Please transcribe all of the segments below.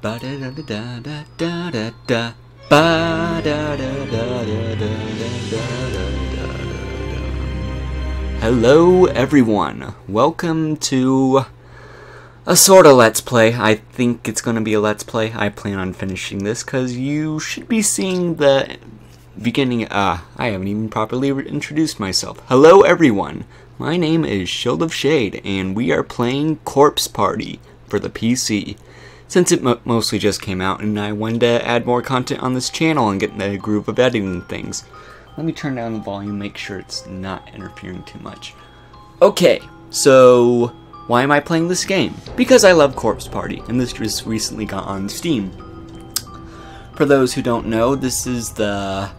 Ba da da da da da da da. Ba da da da da da da. Hello, everyone. Welcome to a sort of Let's Play. I think it's going to be a Let's Play. I plan on finishing this because you should be seeing the beginning. I haven't even properly introduced myself. Hello, everyone. My name is Childe of Shade, and we are playing Corpse Party for the PC. Since it mostly just came out, and I wanted to add more content on this channel and get in the groove of editing things. Let me turn down the volume, make sure it's not interfering too much. Okay, so why am I playing this game? Because I love Corpse Party, and this just recently got on Steam. For those who don't know, this is the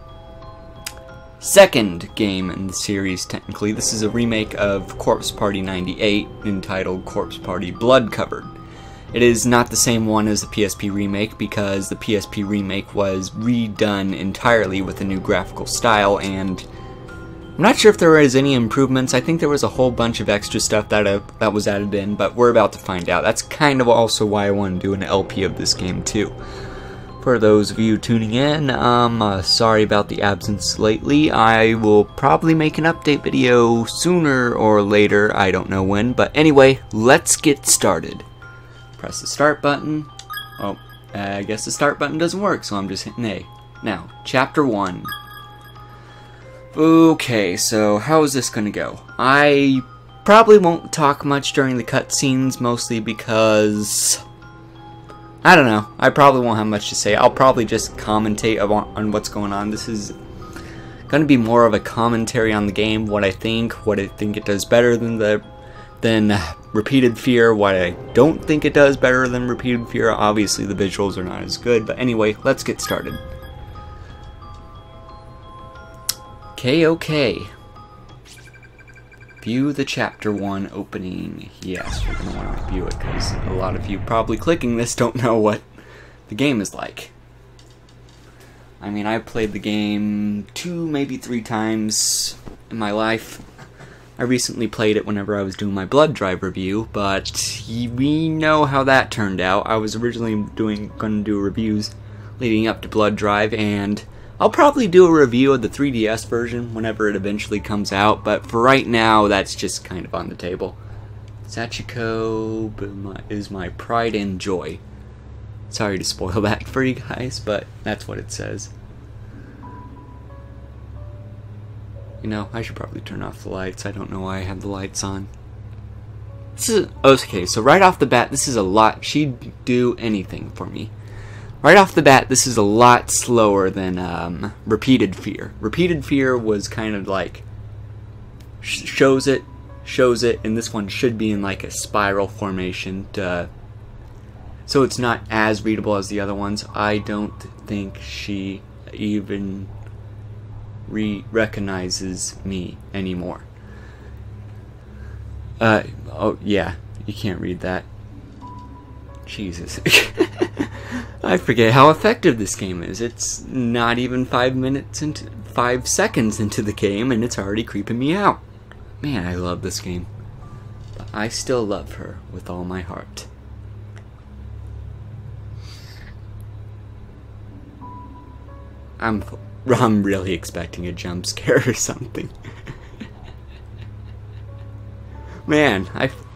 second game in the series, technically. This is a remake of Corpse Party 98, entitled Corpse Party Blood Covered. It is not the same one as the PSP remake because the PSP remake was redone entirely with a new graphical style, and I'm not sure if there was any improvements. I think there was a whole bunch of extra stuff that was added in, but we're about to find out. That's kind of also why I want to do an LP of this game too. For those of you tuning in, sorry about the absence lately. I will probably make an update video sooner or later, I don't know when, but anyway, let's get started. Press the start button. Oh, I guess the start button doesn't work, so I'm just hitting A. Now, Chapter 1. Okay, so how is this gonna go? I probably won't talk much during the cutscenes, mostly because I don't know. I probably won't have much to say. I'll probably just commentate on what's going on. This is going to be more of a commentary on the game, what I think it does better than Repeated Fear, what I don't think it does better than Repeated Fear. Obviously, the visuals are not as good, but anyway, let's get started. Okay. View the Chapter 1 opening. Yes, you're going to want to view it because a lot of you probably clicking this don't know what the game is like. I mean, I've played the game 2, maybe 3 times in my life. I recently played it whenever I was doing my Blood Drive review, but we know how that turned out. I was originally going to do reviews leading up to Blood Drive, and I'll probably do a review of the 3DS version whenever it eventually comes out, but for right now, that's just kind of on the table. Sachiko is my pride and joy. Sorry to spoil that for you guys, but that's what it says. You know, I should probably turn off the lights. I don't know why I have the lights on. Okay, so right off the bat, this is a lot. She'd do anything for me. Right off the bat, this is a lot slower than Repeated Fear. Repeated Fear was kind of like shows it, and this one should be in like a spiral formation so it's not as readable as the other ones. I don't think she even recognizes me anymore. Oh yeah, you can't read that. Jesus. I forget how effective this game is. It's not even 5 seconds into the game, and it's already creeping me out. Man, I love this game. But I still love her with all my heart. I'm really expecting a jump scare or something. Man,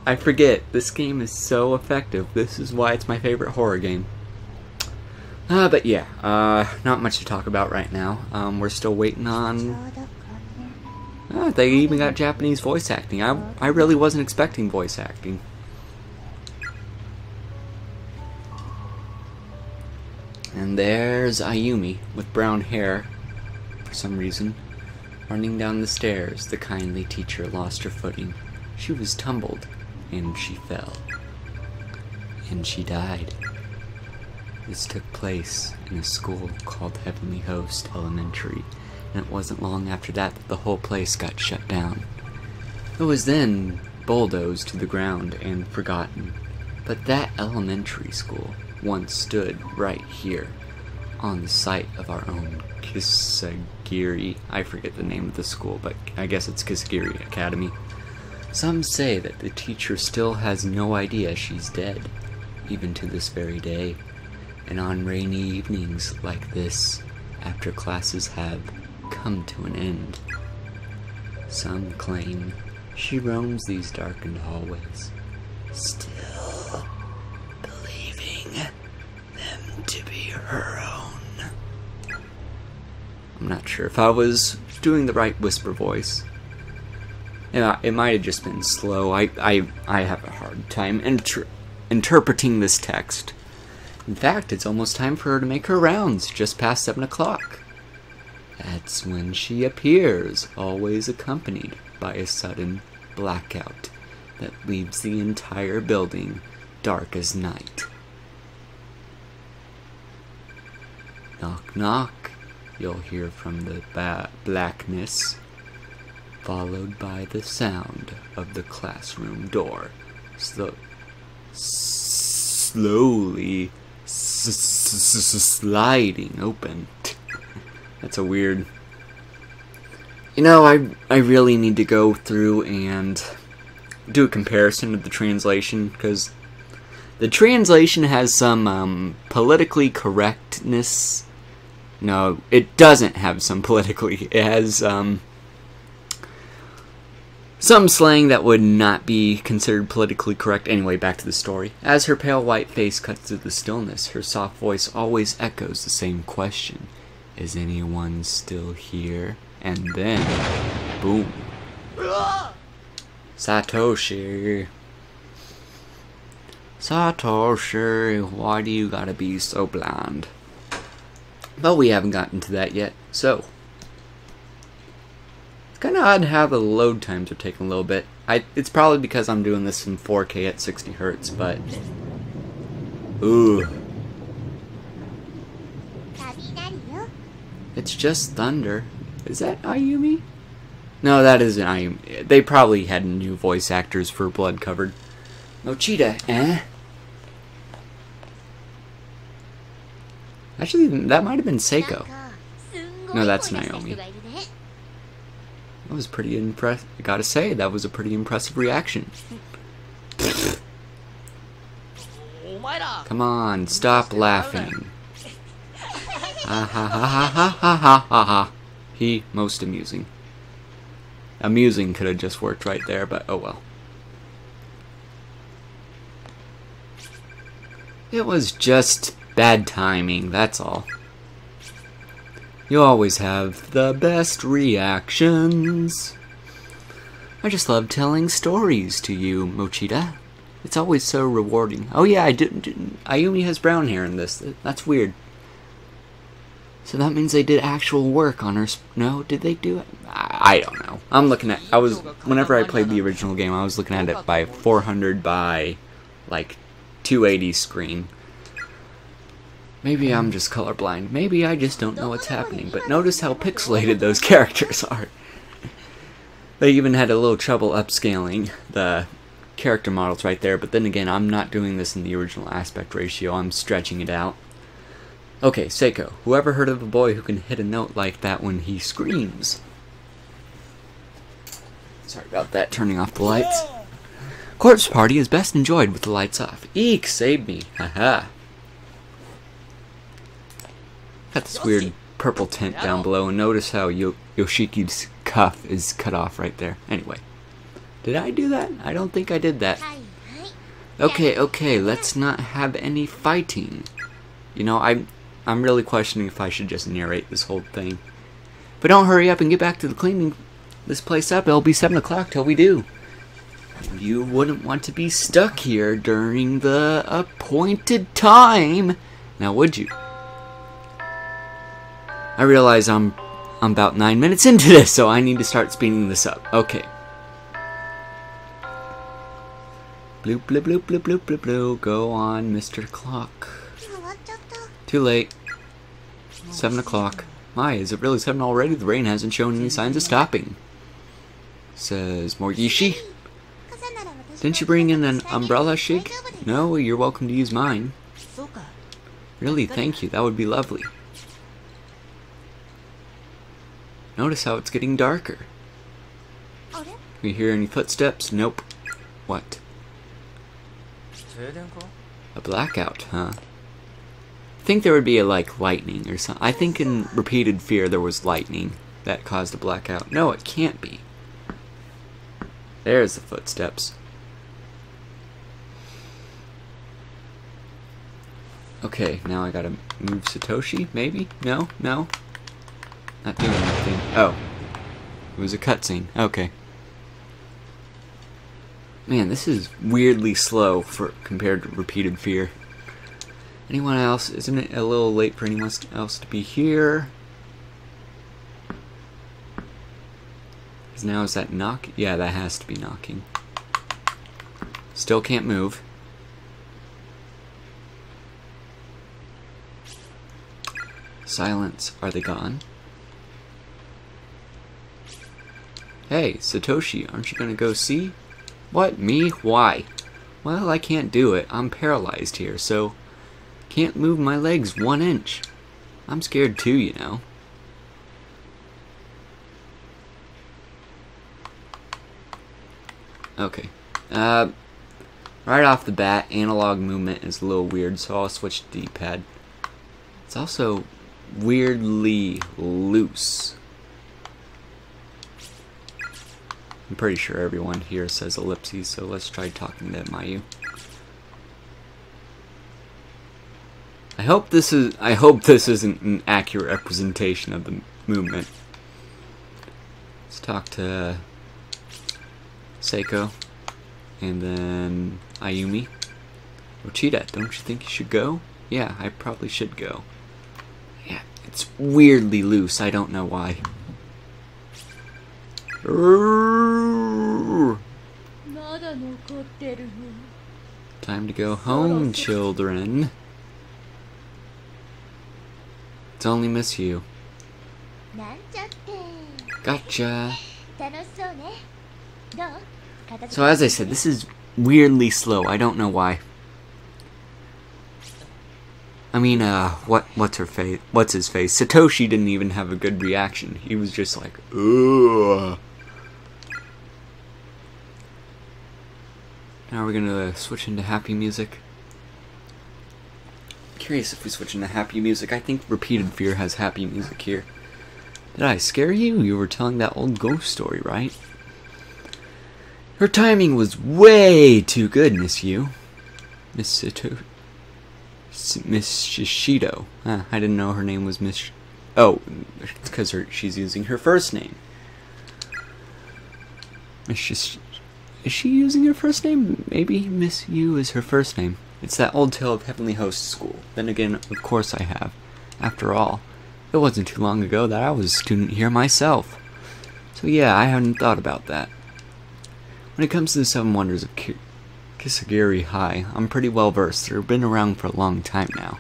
I forget. This game is so effective. This is why it's my favorite horror game. But yeah, not much to talk about right now. We're still waiting on... they even got Japanese voice acting. I really wasn't expecting voice acting. And there's Ayumi, with brown hair, for some reason, running down the stairs. The kindly teacher lost her footing. She was tumbled, and she fell. And she died. This took place in a school called Heavenly Host Elementary, and it wasn't long after that that the whole place got shut down. It was then bulldozed to the ground and forgotten, but that elementary school once stood right here, on the site of our own Kisagiri. I forget the name of the school, but I guess it's Kisagiri Academy. Some say that the teacher still has no idea she's dead, even to this very day. And on rainy evenings like this, after classes have come to an end, some claim she roams these darkened hallways, still believing them to be her own. I'm not sure if I was doing the right whisper voice. Yeah, it might have just been slow. I have a hard time interpreting this text. In fact, it's almost time for her to make her rounds, just past 7 o'clock. That's when she appears, always accompanied by a sudden blackout that leaves the entire building dark as night. Knock, knock, you'll hear from the blackness, followed by the sound of the classroom door slowly sliding open. That's a weird... You know, I really need to go through and do a comparison of the translation, because the translation has some politically correctness. No, it doesn't have some politically. It has some slang that would not be considered politically correct. Anyway, back to the story. As her pale white face cuts through the stillness, her soft voice always echoes the same question. Is anyone still here? And then, boom. Satoshi, why do you gotta be so blind? But we haven't gotten to that yet, so. It's kind of odd how the load times are taking a little bit. It's probably because I'm doing this in 4K at 60 hertz, but... Ooh. It's just thunder. Is that Ayumi? No, that isn't Ayumi. They probably had new voice actors for Blood Covered. Mochida, eh? Actually, that might have been Seiko. No, that's Naomi. That was pretty impressive. I gotta say, that was a pretty impressive reaction. Come on, stop laughing. Ha ha ha ha ha ha ha ha ha. He, most amusing. Amusing could have just worked right there, but oh well. It was just bad timing, that's all. You always have the best reactions. I just love telling stories to you, Mochida. It's always so rewarding. Oh yeah, Ayumi has brown hair in this. That's weird. So that means they did actual work on her. No, did they do it? I don't know. I'm looking at. Whenever I played the original game, I was looking at it by 400 by like 280 screen. Maybe I'm just colorblind. Maybe I just don't know what's happening. But notice how pixelated those characters are. They even had a little trouble upscaling the character models right there. But then again, I'm not doing this in the original aspect ratio. I'm stretching it out. Okay, Seiko. Whoever heard of a boy who can hit a note like that when he screams? Sorry about that, turning off the lights. Corpse party is best enjoyed with the lights off. Eek, saved me. Haha. Got this weird purple tint down below, and notice how Yoshiki's cuff is cut off right there. Anyway. Did I do that? I don't think I did that. Okay, let's not have any fighting. You know, I'm really questioning if I should just narrate this whole thing. But don't hurry up and get back to the cleaning this place up. It'll be 7 o'clock till we do. You wouldn't want to be stuck here during the appointed time. Now, would you? I realize I'm about 9 minutes into this, so I need to start speeding this up. Okay. Bloop, bloop, bloop, bloop, bloop, bloop, bloop. Go on, Mr. Clock. Too late. 7 o'clock. My, is it really 7 already? The rain hasn't shown any signs of stopping. Says Morgishi. Didn't you bring in an umbrella, Shig? No, you're welcome to use mine. Really, thank you. That would be lovely. Notice how it's getting darker. You hear any footsteps? Nope. What? A blackout, huh? I think there would be a, like, lightning or something. I think in Repeated Fear there was lightning that caused a blackout. No, it can't be. There's the footsteps. Okay, now I gotta move Satoshi, maybe? No? No? Not doing anything. Oh. It was a cutscene. Okay. Man, this is weirdly slow for compared to Repeated Fear. Anyone else? Isn't it a little late for anyone else to be here? Now is that knock? Yeah, that has to be knocking. Still can't move. Silence. Are they gone? Hey, Satoshi, aren't you gonna go see? What? Me? Why? Well, I can't do it. I'm paralyzed here, so can't move my legs 1 inch. I'm scared too, you know. Okay. Right off the bat, analog movement is a little weird, so I'll switch to D-pad. It's also weirdly loose. I'm pretty sure everyone here says ellipses, so let's try talking to Mayu. I hope this isn't an accurate representation of the movement. Let's talk to Seiko, and then Ayumi. Oh, Childe, don't you think you should go? Yeah, I probably should go. Yeah, it's weirdly loose. I don't know why. Time to go home, children. It's only Miss You. Gotcha. So as I said, this is weirdly slow. I don't know why. I mean, what's his face? Satoshi didn't even have a good reaction. He was just like, ugh. Now we're gonna switch into happy music. Curious if we switch into happy music. I think Repeated Fear has happy music here. Did I scare you? You were telling that old ghost story, right? Her timing was way too good, Miss You. Miss Shishido. I didn't know her name was Miss... Oh, it's because she's using her first name. Is she using her first name? Maybe Miss You is her first name. It's that old tale of Heavenly Host School. Then again, of course I have. After all, it wasn't too long ago that I was a student here myself. So yeah, I hadn't thought about that. When it comes to the 7 Wonders of Kisagiri High, I'm pretty well versed. They've been around for a long time now.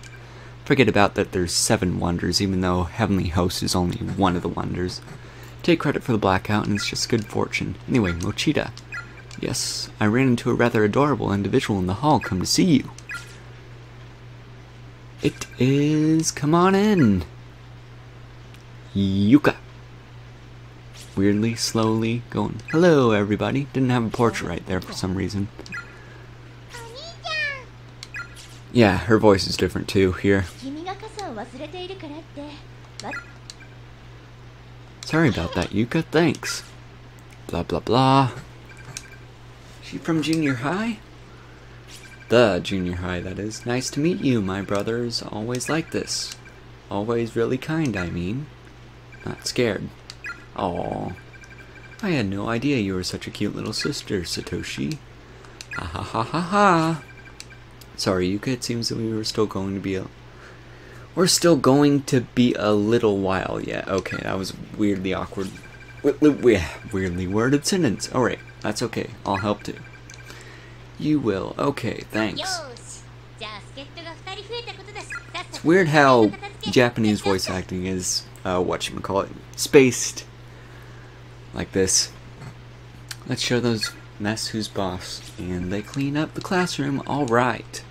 Forget about that there's 7 wonders, even though Heavenly Host is only one of the wonders. Take credit for the blackout, and it's just good fortune. Anyway, Mochida. Yes, I ran into a rather adorable individual in the hall come to see you. It is... Come on in. Yuka. Weirdly, slowly, going, hello everybody. Didn't have a portrait right there for some reason. Yeah, her voice is different too, here. Sorry about that, Yuka, thanks. Blah blah blah. She from junior high? The junior high, that is. Nice to meet you, my brother's always like this. Always really kind, I mean. Not scared. Aww. I had no idea you were such a cute little sister, Satoshi. Ha ha ha ha ha. Sorry, Yuka, it seems that we're still going to be a little while yet. Okay, that was weirdly awkward. Weirdly worded sentence. Alright, that's okay. I'll help too. You will. Okay, thanks. It's weird how Japanese voice acting is, whatchamacallit, spaced like this. Let's show those mess who's boss. And they clean up the classroom. Alright.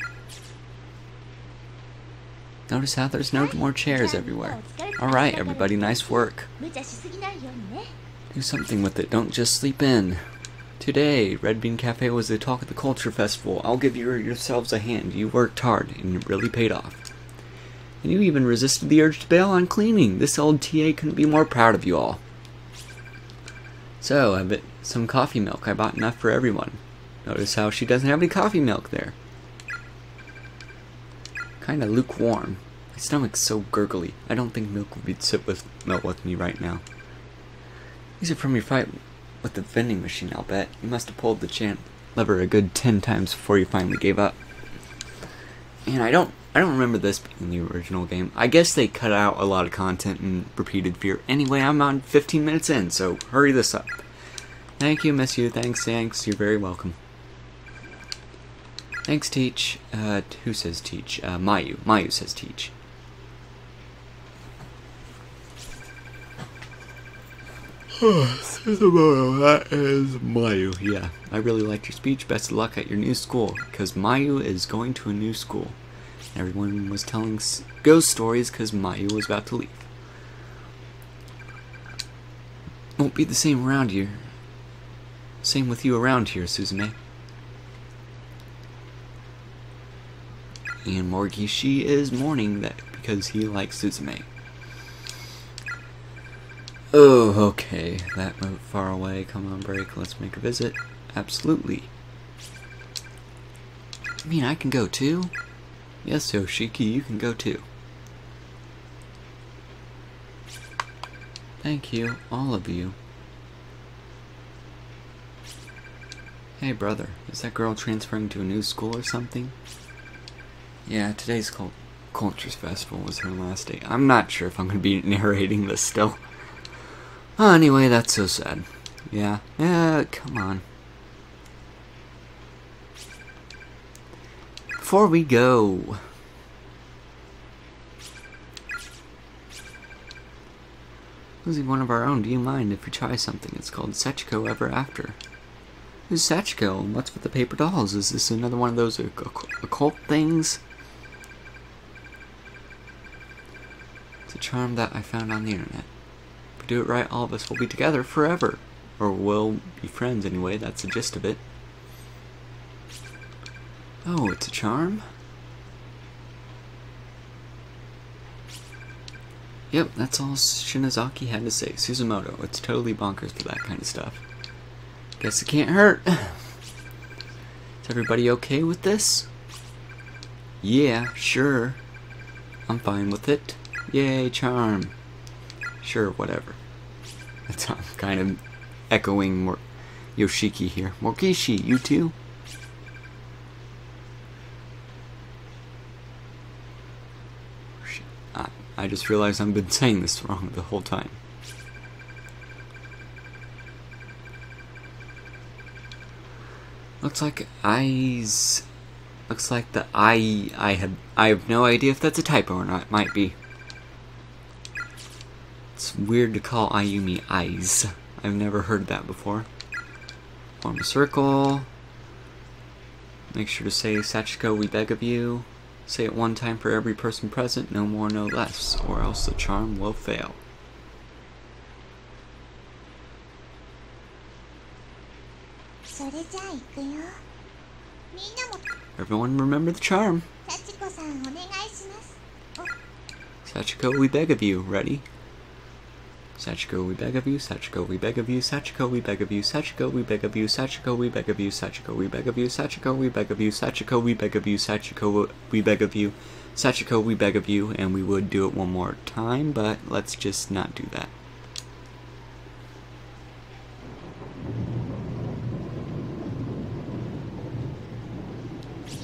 Notice how there's no more chairs everywhere. Alright, everybody, nice work. Do something with it, don't just sleep in. Today, Red Bean Cafe was the talk at the Culture Festival. I'll give yourselves a hand. You worked hard, and it really paid off. And you even resisted the urge to bail on cleaning. This old TA couldn't be more proud of you all. So, I bet some coffee milk. I bought enough for everyone. Notice how she doesn't have any coffee milk there. Kinda lukewarm. My stomach's so gurgly. I don't think milk would melt with me right now. These are from your fight with the vending machine, I'll bet. You must have pulled the lever a good 10 times before you finally gave up. And I don't remember this being the original game. I guess they cut out a lot of content and repeated fear. Anyway, I'm on 15 minutes in, so hurry this up. Thank you, miss you. Thanks. You're very welcome. Thanks, Teach. Who says Teach? Mayu. Mayu says Teach. That is Mayu. Yeah, I really liked your speech. Best of luck at your new school, because Mayu is going to a new school. Everyone was telling ghost stories because Mayu was about to leave. Won't be the same around here. Same with you around here, Suzume. And Morgishi is mourning that because he likes Suzume. Oh, okay. That moved far away. Come on, break. Let's make a visit. Absolutely. I mean, I can go too. Yes, Yoshiki, you can go too. Thank you, all of you. Hey, brother. Is that girl transferring to a new school or something? Yeah, today's Cultures Festival was her last day. I'm not sure if I'm going to be narrating this still. Oh, anyway, that's so sad. Yeah, come on. Before we go... Losing one of our own, do you mind if we try something? It's called Sachiko Ever After. Who's Sachiko, and what's with the paper dolls? Is this another one of those occult things? It's a charm that I found on the internet. If we do it right, all of us will be together forever. Or we'll be friends anyway, that's the gist of it. Oh, it's a charm? Yep, that's all Shinozaki had to say. Suzumoto, it's totally bonkers for that kind of stuff. Guess it can't hurt. Is everybody okay with this? Yeah, sure. I'm fine with it. Yay, charm. Sure, whatever. I'm kind of echoing Yoshiki here. Morgishi, you too? I just realized I've been saying this wrong the whole time. Looks like eyes. Looks like the I have no idea if that's a typo or not. It might be. It's weird to call Ayumi eyes. I've never heard that before. Form a circle. Make sure to say Sachiko, we beg of you. Say it one time for every person present, no more, no less, or else the charm will fail. Everyone remember the charm. Sachiko, we beg of you. Ready? Sachiko, we beg of you. Sachiko, we beg of you. Sachiko, we beg of you. Sachiko, we beg of you. Sachiko, we beg of you. Sachiko, we beg of you. Sachiko, we beg of you. Sachiko, we beg of you. Sachiko, we beg of you. Sachiko, we beg of you. And we would do it one more time, but let's just not do that.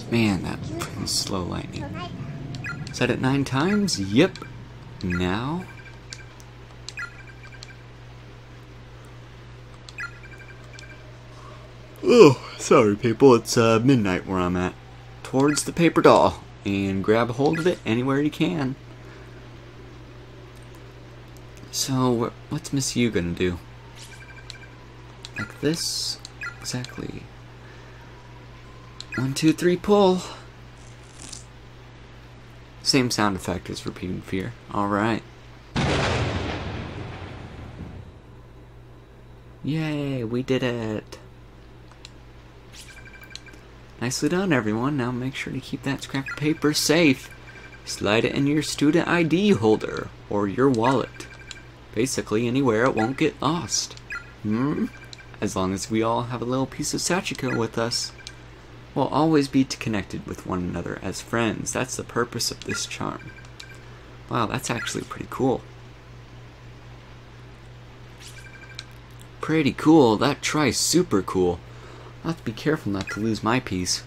Man, that is slow lightning. Said it 9 times? Yep. Now... Oh, sorry people, it's midnight where I'm at. Towards the paper doll. And grab a hold of it anywhere you can. So, what's Miss Yu gonna do? Like this? Exactly. 1, 2, 3, pull! Same sound effect as repeating fear. Alright. Yay, we did it! Nicely done, everyone. Now make sure to keep that scrap of paper safe. slide it in your student ID holder or your wallet. Basically anywhere it won't get lost. As long as we all have a little piece of Sachiko with us. We'll always be connected with one another as friends. That's the purpose of this charm. Wow, that's actually pretty cool. Pretty cool. That tries super cool. I'll have to be careful not to lose my piece.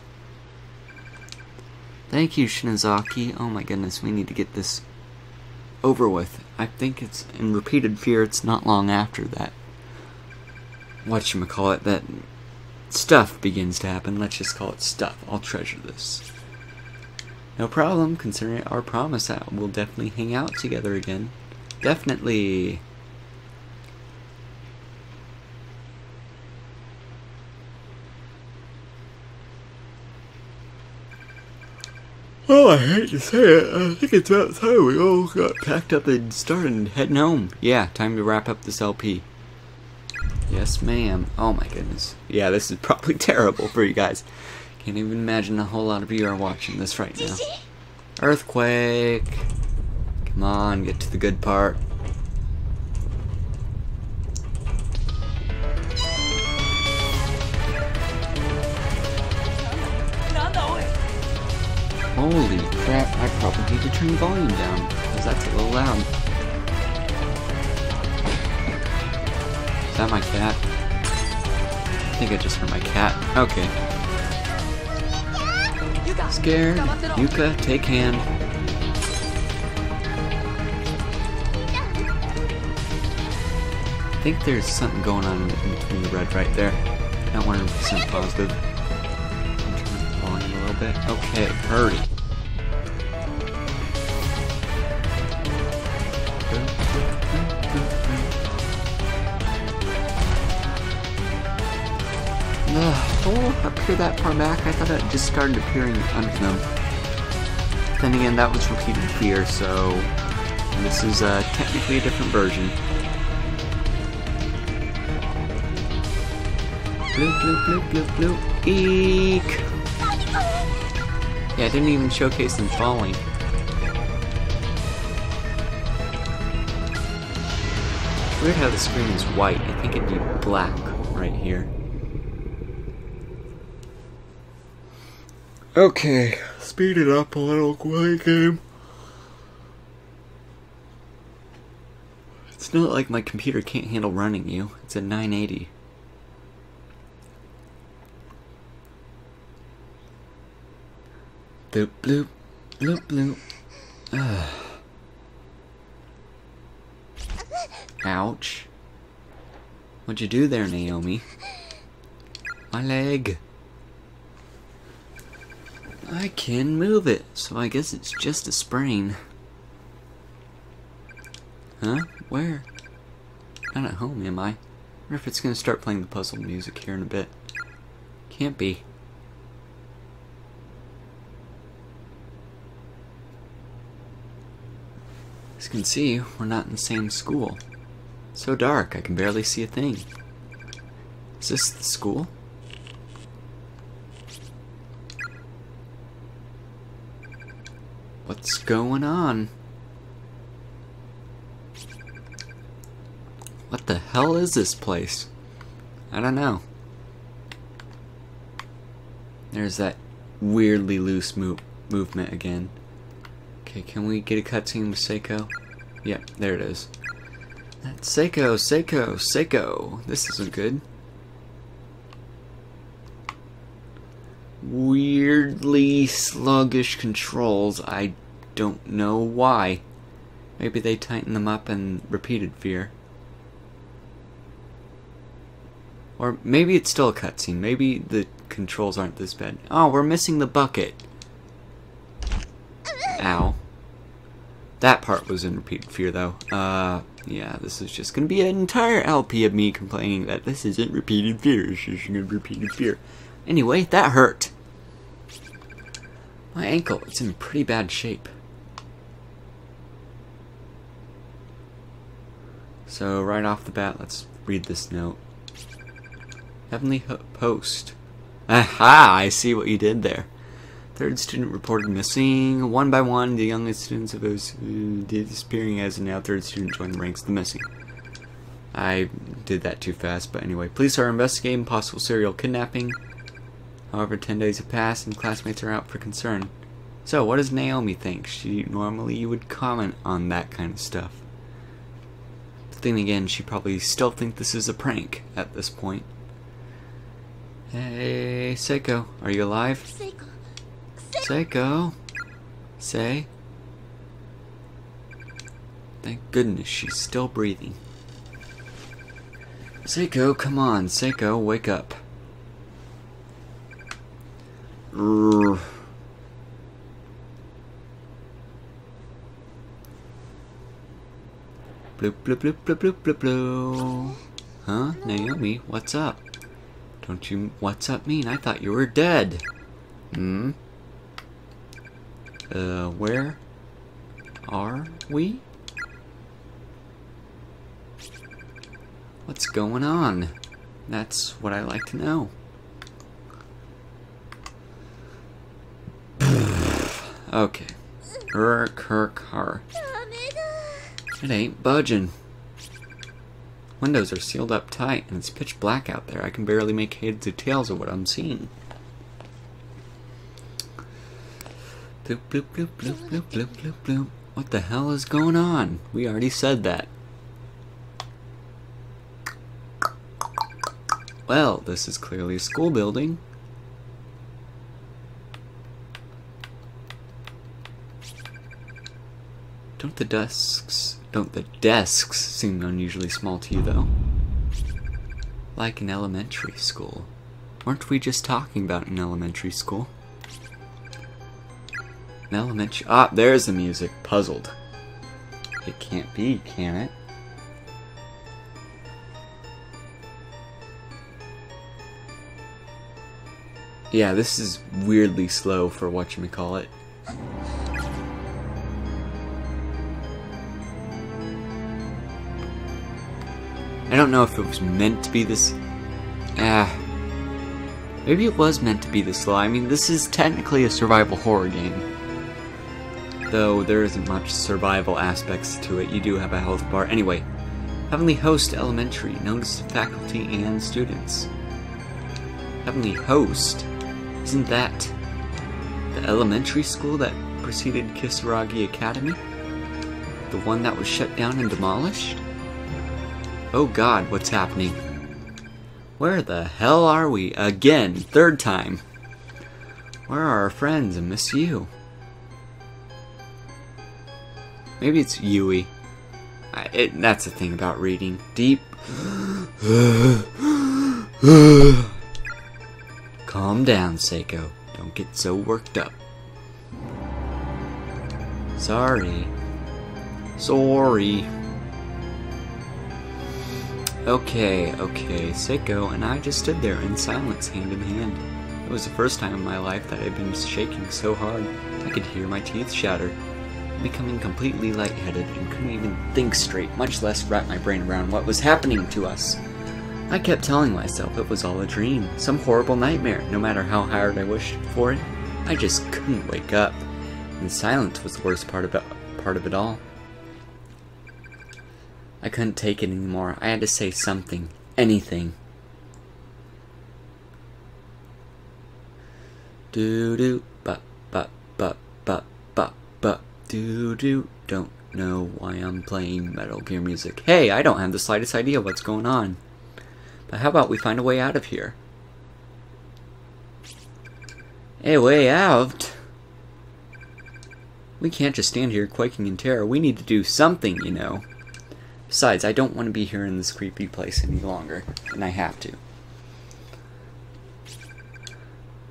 Thank you, Shinozaki. Oh my goodness, we need to get this over with. I think it's in Repeated Fear, it's not long after that. Whatchamacallit, that stuff begins to happen. Let's just call it stuff. I'll treasure this. No problem, considering our promise that we'll definitely hang out together again. Definitely. Oh, I hate to say it, I think it's about time we all got packed up and started heading home. Yeah, time to wrap up this LP. Yes, ma'am. Oh my goodness. Yeah, this is probably terrible for you guys. Can't even imagine a whole lot of you are watching this right now. Earthquake! Come on, get to the good part. Holy crap, I probably need to turn the volume down, because that's a little loud. Is that my cat? I think I just heard my cat. Okay. Scared? Yuka, take hand. I think there's something going on in between the red right there. Not 100% positive. A little bit. Okay, hurry. Oh, up here that far back, I thought it just started appearing under them. Then again, that was Repeated Fear, so this is technically a different version. Bloop, bloop, bloop, bloop, bloop. Eek! Yeah, I didn't even showcase them falling. Weird how the screen is white. I think it'd be black right here. Okay, speed it up a little, quick game. It's not like my computer can't handle running you. It's at 980. Bloop, bloop, bloop, bloop. Ugh. Ouch. What'd you do there, Naomi? My leg. I can move it, so I guess it's just a sprain. Huh? Where? Not at home, am I? I wonder if it's gonna start playing the puzzle music here in a bit. Can't be. As you can see, we're not in the same school. It's so dark, I can barely see a thing. Is this the school? What's going on? What the hell is this place? I don't know. There's that weirdly loose movement again. Okay, can we get a cutscene with Seiko? Yep, there it is. That's Seiko, Seiko, Seiko. This isn't good. Weirdly sluggish controls. I don't know why. Maybe they tighten them up in Repeated Fear. Or maybe it's still a cutscene. Maybe the controls aren't this bad. Oh, we're missing the bucket. Ow. That part was in Repeated Fear, though. Yeah, this is just gonna be an entire LP of me complaining that this isn't Repeated Fear. This isn't Repeated Fear. Anyway, that hurt. My ankle, it's in pretty bad shape. So, right off the bat, let's read this note. Heavenly Post. Aha! I see what you did there. Third student reported missing. One by one, the youngest students of those disappearing as a now third student joined the ranks of the missing. I did that too fast, but anyway. Police are investigating possible serial kidnapping. However, 10 days have passed and classmates are out for concern. So, what does Naomi think? Normally would comment on that kind of stuff. But then again, she probably still think this is a prank at this point. Hey, Seiko, are you alive? Seiko? Say? Thank goodness she's still breathing. Seiko, come on, Seiko, wake up. Bloop, bloop, bloop, bloop, bloop, bloop, bloop. Huh? Naomi, what's up? Don't you... What's up mean? I thought you were dead. Hmm? Where are we? What's going on? That's what I like to know. Okay. Her. It ain't budging. Windows are sealed up tight, and it's pitch black out there. I can barely make heads or tails of what I'm seeing. Bloop, bloop, bloop, bloop, bloop, bloop, bloop, bloop. What the hell is going on? We already said that. Well, this is clearly a school building. Don't the desks seem unusually small to you, though? Like an elementary school. Weren't we just talking about an elementary school? An elementary... Ah, there's the music. Puzzled. It can't be, can it? Yeah, this is weirdly slow for whatchamacallit. I don't know if it was meant to be this... Maybe it was meant to be this slow. I mean, this is technically a survival horror game. Though there isn't much survival aspects to it. You do have a health bar. Anyway, Heavenly Host Elementary. Notice the faculty and students. Heavenly Host? Isn't that the elementary school that preceded Kisaragi Academy? The one that was shut down and demolished? Oh god, what's happening? Where the hell are we? Again, third time. Where are our friends? I miss you. Maybe it's Yui. That's the thing about reading. Deep. Calm down, Seiko. Don't get so worked up. Sorry. Okay, Seiko and I just stood there in silence, hand in hand. It was the first time in my life that I'd been shaking so hard I could hear my teeth shatter. Becoming completely lightheaded and couldn't even think straight, much less wrap my brain around what was happening to us. I kept telling myself it was all a dream, some horrible nightmare. No matter how hard I wished for it, I just couldn't wake up. And silence was the worst part of it all. I couldn't take it anymore. I had to say something. Anything. Do-do, ba-ba-ba-ba-ba-ba. Do-do. Don't know why I'm playing Metal Gear music. Hey, I don't have the slightest idea what's going on. But how about we find a way out of here? A way out? We can't just stand here quaking in terror. We need to do something, you know. Besides, I don't want to be here in this creepy place any longer, and I have to.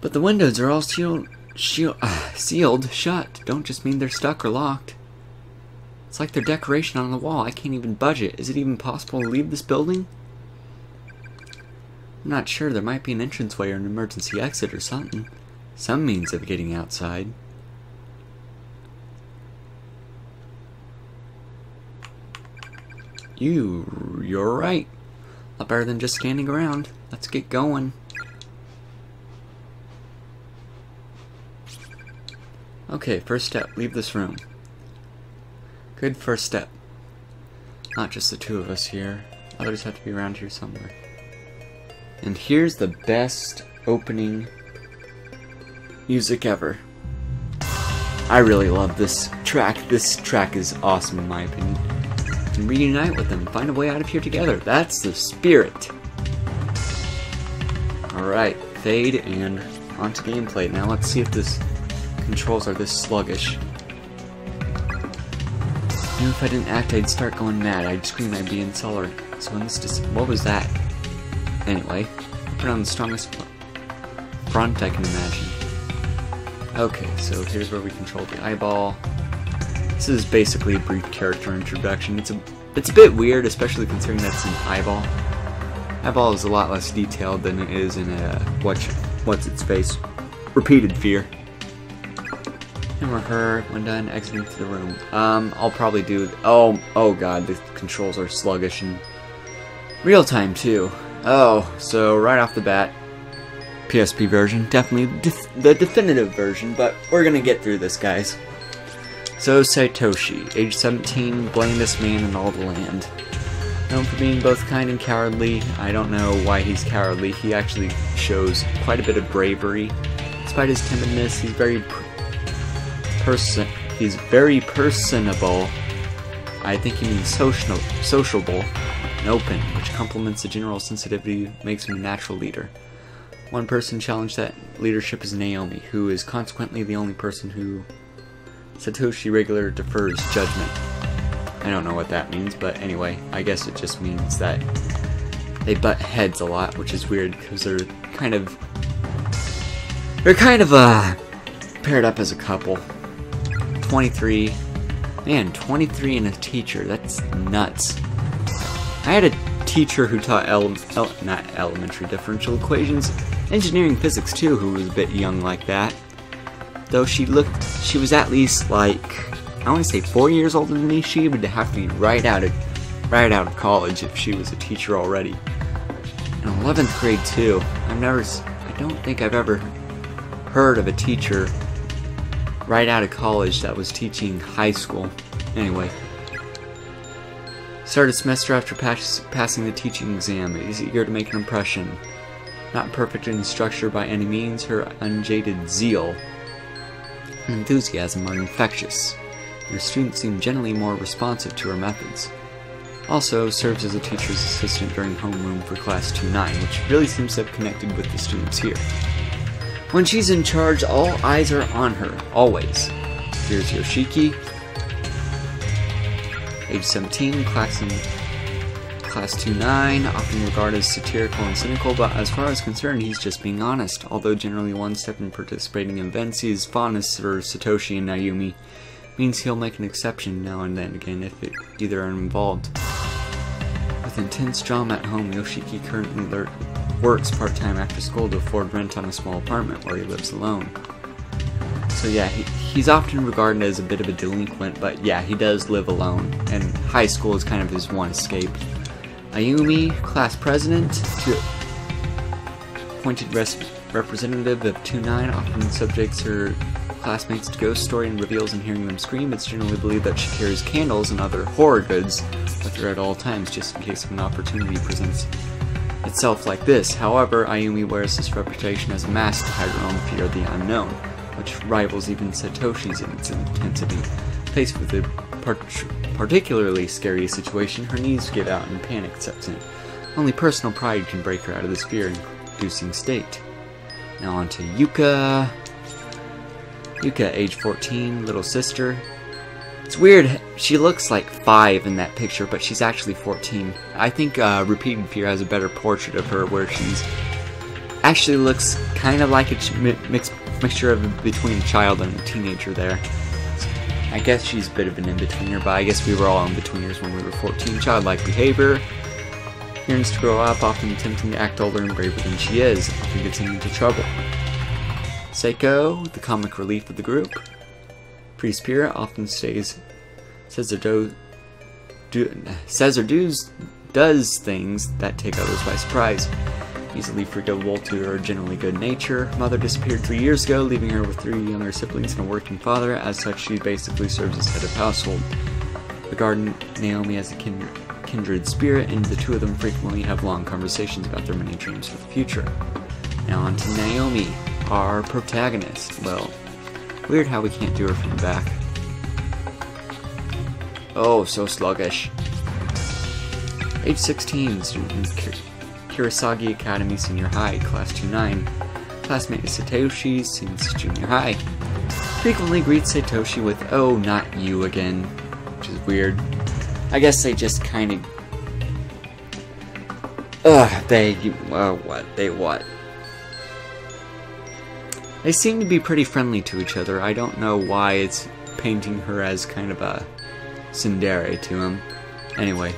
But the windows are all sealed shut. Don't just mean they're stuck or locked. It's like they're decoration on the wall. I can't even budge it. Is it even possible to leave this building? I'm not sure. There might be an entranceway or an emergency exit or something. Some means of getting outside. You're right. A lot better than just standing around. Let's get going. Okay, first step, leave this room. Good first step. Not just the two of us here. Others have to be around here somewhere. And here's the best opening music ever. I really love this track. This track is awesome in my opinion. And reunite with them, find a way out of here together. That's the spirit. Alright, fade and onto gameplay. Now let's see if this controls are this sluggish. I knew if I didn't act, I'd start going mad. I'd scream, I'd be intolerant. So when this what was that? Anyway, put on the strongest front I can imagine. Okay, so here's where we control the eyeball. This is basically a brief character introduction. It's a bit weird, especially considering that's an eyeball. Eyeball is a lot less detailed than it is in a what's its face? Repeated fear. And we're her when done exiting to the room. I'll probably do oh god, the controls are sluggish and real time too. Oh, so right off the bat, PSP version, definitely the definitive version, but we're gonna get through this, guys. So Satoshi, age 17, blandest man in all the land. Known for being both kind and cowardly. I don't know why he's cowardly. He actually shows quite a bit of bravery. Despite his timidness, he's very personable. I think he means sociable and open, which complements the general sensitivity, makes him a natural leader. One person challenged that leadership is Naomi, who is consequently the only person who Satoshi regularly defers judgment. I don't know what that means, but anyway, I guess it just means that they butt heads a lot, which is weird because they're kind of paired up as a couple. 23, man, 23 and a teacher, that's nuts. I had a teacher who taught not elementary differential equations, engineering physics too, who was a bit young like that. Though she was at least like, I want to say 4 years older than me. She would have to be right out of college if she was a teacher already. In 11th grade too. I don't think I've ever heard of a teacher right out of college that was teaching high school. Anyway. Started semester after passing the teaching exam. Is eager to make an impression. Not perfect in structure by any means, her unjaded zeal and enthusiasm are infectious. Her students seem generally more responsive to her methods. Also serves as a teacher's assistant during homeroom for class 2-9, which really seems to have connected with the students here. When she's in charge, all eyes are on her, always. Here's Yoshiki, age 17, class 2-9, often regarded as satirical and cynical, but as far as concerned, he's just being honest. Although generally one step in participating in events, his fondness for Satoshi and Naomi means he'll make an exception now and then again if either are involved. With intense drama at home, Yoshiki currently works part-time after school to afford rent on a small apartment where he lives alone. So yeah, he's often regarded as a bit of a delinquent, but yeah, he does live alone, and high school is kind of his one escape. Ayumi, class president, appointed representative of 2-9, often subjects her classmates to ghost story and reveals in hearing them scream. It's generally believed that she carries candles and other horror goods with her at all times, just in case an opportunity presents itself like this. However, Ayumi wears this reputation as a mask to hide her own fear of the unknown, which rivals even Satoshi's in its intensity. Faced with a particularly scary situation, her knees give out and panic sets in. Only personal pride can break her out of this fear-inducing state. Now on to Yuka. Yuka, age 14, little sister. It's weird, she looks like 5 in that picture, but she's actually 14. I think Repeated Fear has a better portrait of her where she's actually looks kind of like a mixture of between a child and a teenager there. I guess she's a bit of an in-betweener, but I guess we were all in-betweeners when we were 14. Childlike behavior. Yearns to grow up, often attempting to act older and braver than she is, often gets into trouble. Seiko, the comic relief of the group. Free spirit, often says or does things that take others by surprise. easily forgivable to her generally good nature. Mother disappeared 3 years ago, leaving her with 3 younger siblings and a working father. As such, she basically serves as head of household. Regard Naomi as a kindred spirit, and the two of them frequently have long conversations about their many dreams for the future. Now on to Naomi, our protagonist. Well, weird how we can't do her from the back. Oh, so sluggish. Age 16, student in Kurosagi Academy Senior High, Class 2-9. Classmate is Satoshi since junior high. Frequently greets Satoshi with, "Oh, not you again," which is weird. I guess they just kind of... what? They seem to be pretty friendly to each other. I don't know why it's painting her as kind of a tsundere to him. Anyway,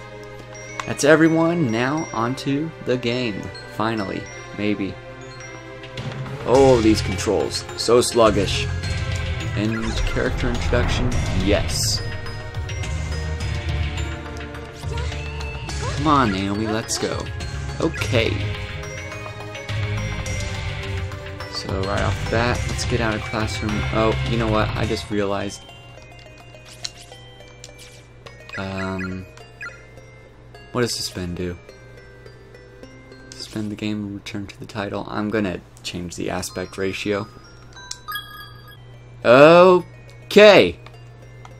that's everyone. Now onto the game. Finally, maybe. Oh, these controls. So sluggish. And character introduction? Yes. Come on, Naomi, let's go. Okay. So right off the bat, let's get out of classroom. Oh, you know what? I just realized. What does suspend do? Suspend the game and return to the title. I'm gonna change the aspect ratio. Okay.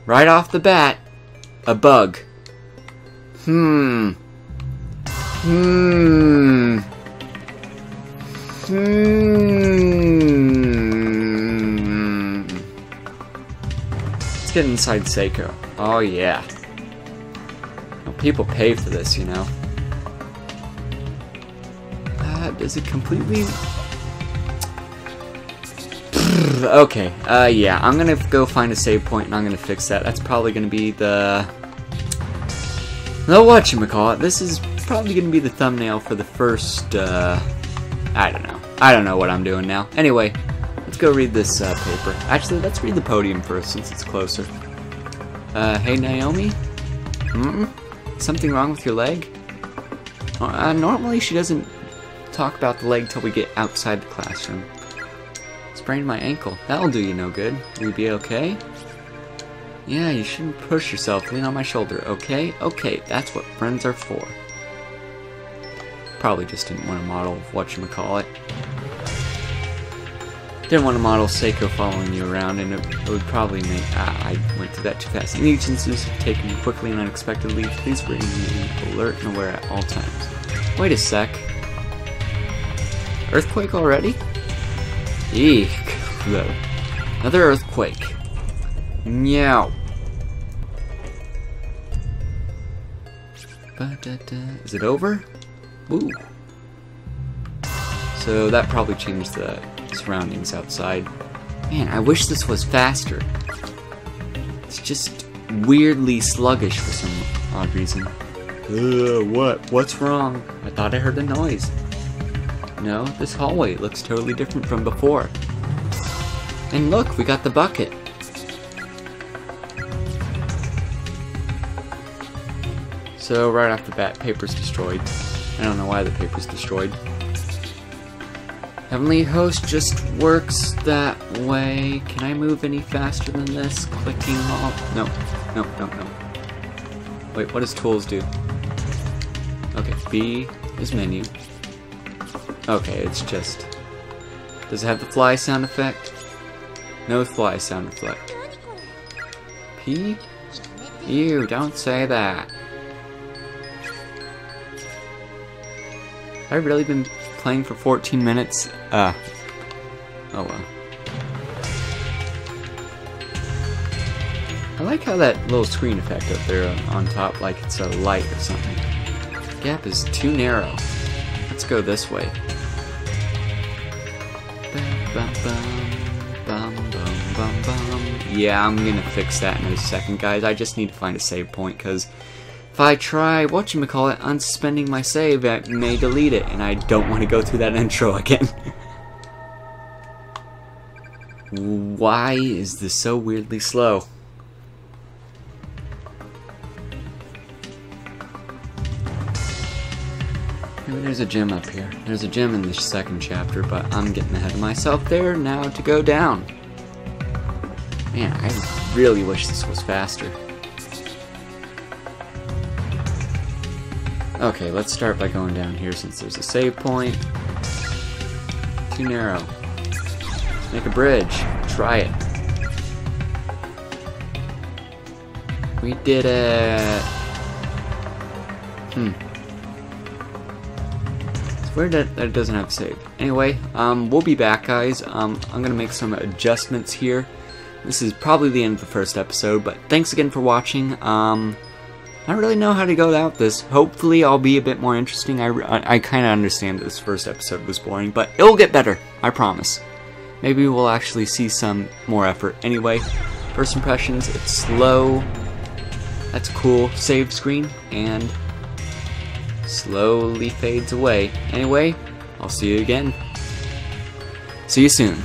Right off the bat, a bug. Let's get inside Seiko. Oh yeah. Well, people pay for this, you know. Does it completely... Okay, yeah, I'm gonna go find a save point and I'm gonna fix that. That's probably gonna be the whatchamacallit. This is probably gonna be the thumbnail for the first, I don't know. I don't know what I'm doing now. Anyway, let's go read this paper. Actually, let's read the podium first since it's closer. Hey Naomi? Something wrong with your leg? Normally she doesn't talk about the leg till we get outside the classroom. Sprained my ankle. That'll do you no good. Will you be okay? Yeah, you shouldn't push yourself. Lean on my shoulder, okay? Okay, that's what friends are for. Probably just didn't want to model whatchamacallit. Didn't want to model Seiko following you around, and it would probably make... I went through that too fast. Any instances taken quickly and unexpectedly, please remain alert and aware at all times. Wait a sec. Earthquake already? Eek. Another earthquake. Meow. Is it over? Ooh. So that probably changed the surroundings outside. Man, I wish this was faster. It's just weirdly sluggish for some odd reason. What? What's wrong? I thought I heard a noise. No, this hallway looks totally different from before. And look, we got the bucket. So right off the bat, paper's destroyed. I don't know why the paper's destroyed. Heavenly Host just works that way. Can I move any faster than this? Clicking all... No. Wait, what does tools do? Okay, B is menu. Okay, it's just... Does it have the fly sound effect? No fly sound effect. P? Ew, don't say that. I've really been playing for 14 minutes. Oh well. I like how that little screen effect up there on top, like it's a light or something. The gap is too narrow. Let's go this way. Yeah, I'm gonna fix that in a second, guys. I just need to find a save point, because if I try, unsuspending my save, I may delete it, and I don't want to go through that intro again. Why is this so weirdly slow? Maybe there's a gym up here. There's a gym in the second chapter, but I'm getting ahead of myself there now to go down. Man, I really wish this was faster. Okay, let's start by going down here since there's a save point. Too narrow. Make a bridge. Try it. We did it. It's weird that it doesn't have save. Anyway, we'll be back, guys. I'm gonna make some adjustments here. This is probably the end of the first episode, but thanks again for watching. I don't really know how to go without this. Hopefully I'll be a bit more interesting. I kind of understand that this first episode was boring, but it'll get better, I promise. Maybe we'll actually see some more effort. Anyway, first impressions, it's slow. That's cool. Save screen, and slowly fades away. Anyway, I'll see you again. See you soon.